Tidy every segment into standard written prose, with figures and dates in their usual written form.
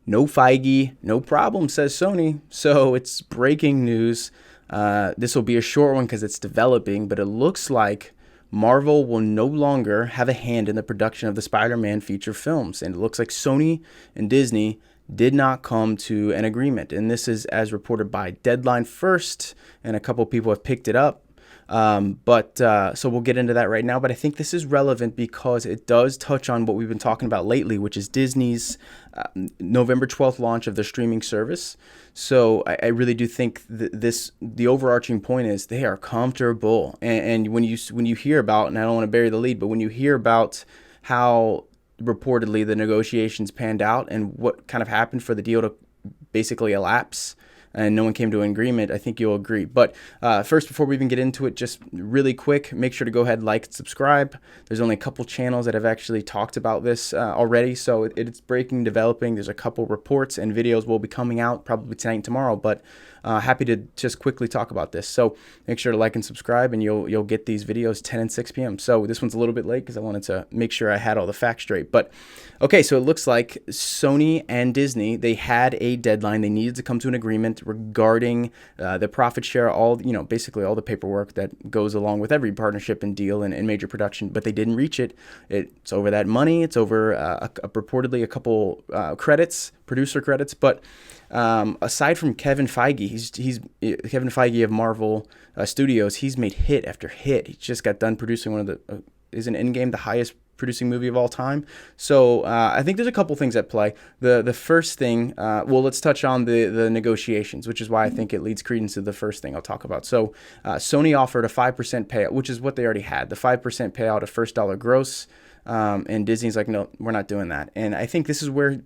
No Feige, no problem, says Sony. So it's breaking news. This will be a short one because it's developing, but it looks like Marvel will no longer have a hand in the production of the Spider-Man feature films. And it looks like Sony and Disney did not come to an agreement. And this is as reported by Deadline First, and a couple people have picked it up. So we'll get into that right now. But I think this is relevant because it does touch on what we've been talking about lately, which is Disney's November 12th launch of their streaming service. So I really do think the overarching point is they are comfortable. And when you hear about, and I don't want to bury the lead, but when you hear about how reportedly the negotiations panned out and what kind of happened for the deal to basically elapse, and no one came to an agreement, I think you'll agree. But first, before we even get into it, just really quick, make sure to go ahead, like, and subscribe. There's only a couple channels that have actually talked about this already, so it's breaking, developing. There's a couple reports and videos will be coming out probably tonight and tomorrow, but happy to just quickly talk about this. So make sure to like and subscribe, and you'll get these videos 10 and 6 p.m. So this one's a little bit late because I wanted to make sure I had all the facts straight. But okay, so it looks like Sony and Disney, they had a deadline. They needed to come to an agreement regarding the profit share, basically all the paperwork that goes along with every partnership and deal and major production, but they didn't reach it. It's over that money. It's over reportedly a couple producer credits, but aside from Kevin Feige, he's Kevin Feige of Marvel Studios. He's made hit after hit. He just got done producing one of the isn't Endgame the highest producing movie of all time? So I think there's a couple things at play. The first thing, let's touch on the negotiations, which is why I think it leads credence to the first thing I'll talk about. So Sony offered a 5% payout, which is what they already had, the 5% payout of first dollar gross, and Disney's like, no, we're not doing that. And I think this is where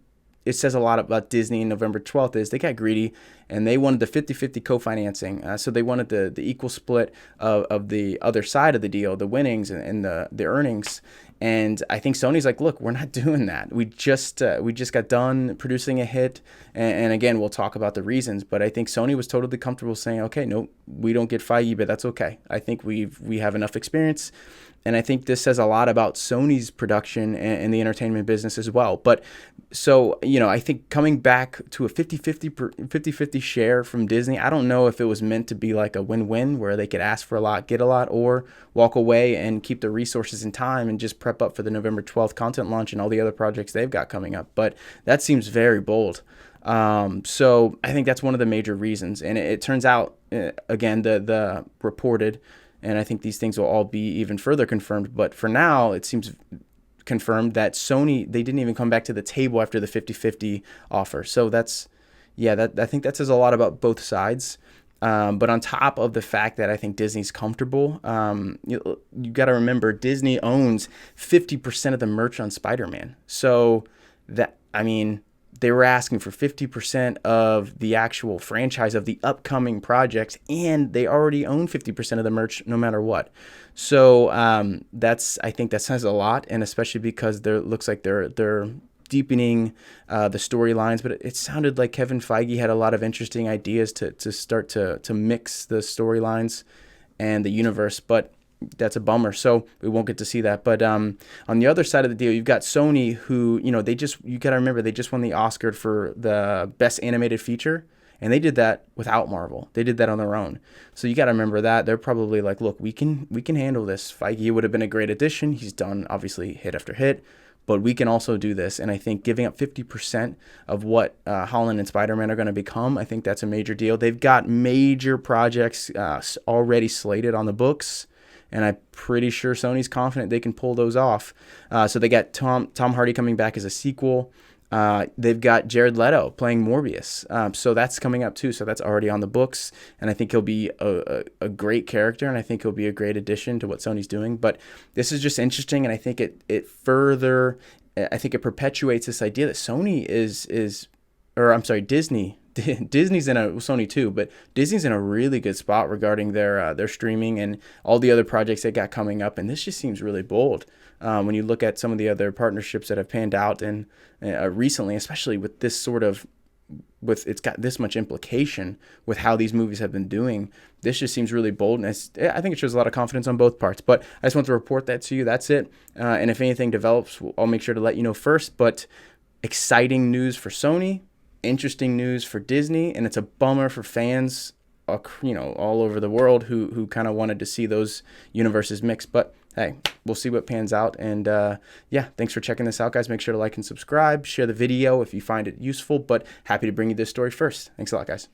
it says a lot about Disney in November 12th is they got greedy and they wanted the 50-50 co-financing. So they wanted the equal split of the other side of the deal, the winnings and the earnings. And I think Sony's like, look, we're not doing that. We just got done producing a hit. And again, we'll talk about the reasons, but I think Sony was totally comfortable saying, okay, no, we don't get Feige, but that's okay. I think we have enough experience. And I think this says a lot about Sony's production and the entertainment business as well. But so, I think coming back to a 50-50 share from Disney, I don't know if it was meant to be like a win-win where they could ask for a lot, get a lot, or walk away and keep the resources and time and just prep up for the November 12th content launch and all the other projects they've got coming up. But that seems very bold. So I think that's one of the major reasons. And it turns out, again, the reported, and I think these things will all be even further confirmed. But for now, it seems confirmed that Sony, they didn't even come back to the table after the 50-50 offer. So I think that says a lot about both sides. But on top of the fact that I think Disney's comfortable, you got to remember Disney owns 50% of the merch on Spider-Man. So they were asking for 50% of the actual franchise of the upcoming projects, and they already own 50% of the merch no matter what. So I think that says a lot, and especially because looks like they're deepening the storylines. But it sounded like Kevin Feige had a lot of interesting ideas to start to mix the storylines and the universe, but that's a bummer. So we won't get to see that. But on the other side of the deal, you've got Sony, who, you got to remember, they just won the Oscar for the best animated feature. And they did that without Marvel. They did that on their own. So you got to remember that. They're probably like, look, we can handle this. Feige would have been a great addition. He's done, obviously, hit after hit. But we can also do this. And I think giving up 50% of what Holland and Spider-Man are going to become, I think that's a major deal. They've got major projects already slated on the books. And I'm pretty sure Sony's confident they can pull those off. So they got Tom Hardy coming back as a sequel. They've got Jared Leto playing Morbius. So that's coming up too. So that's already on the books. And I think he'll be a great character. And I think he'll be a great addition to what Sony's doing. But this is just interesting. And I think it perpetuates this idea that Disney's in Sony too, but Disney's in a really good spot regarding their streaming and all the other projects they got coming up. And this just seems really bold when you look at some of the other partnerships that have panned out and recently, especially with this it's got this much implication with how these movies have been doing. This just seems really bold, and I think it shows a lot of confidence on both parts. But I just want to report that to you. That's it. And if anything develops, I'll make sure to let you know first. But exciting news for Sony, interesting news for Disney, and it's a bummer for fans, all over the world who kind of wanted to see those universes mixed. But hey, we'll see what pans out. And yeah, thanks for checking this out, guys. Make sure to like and subscribe. Share the video if you find it useful, but happy to bring you this story first. Thanks a lot, guys.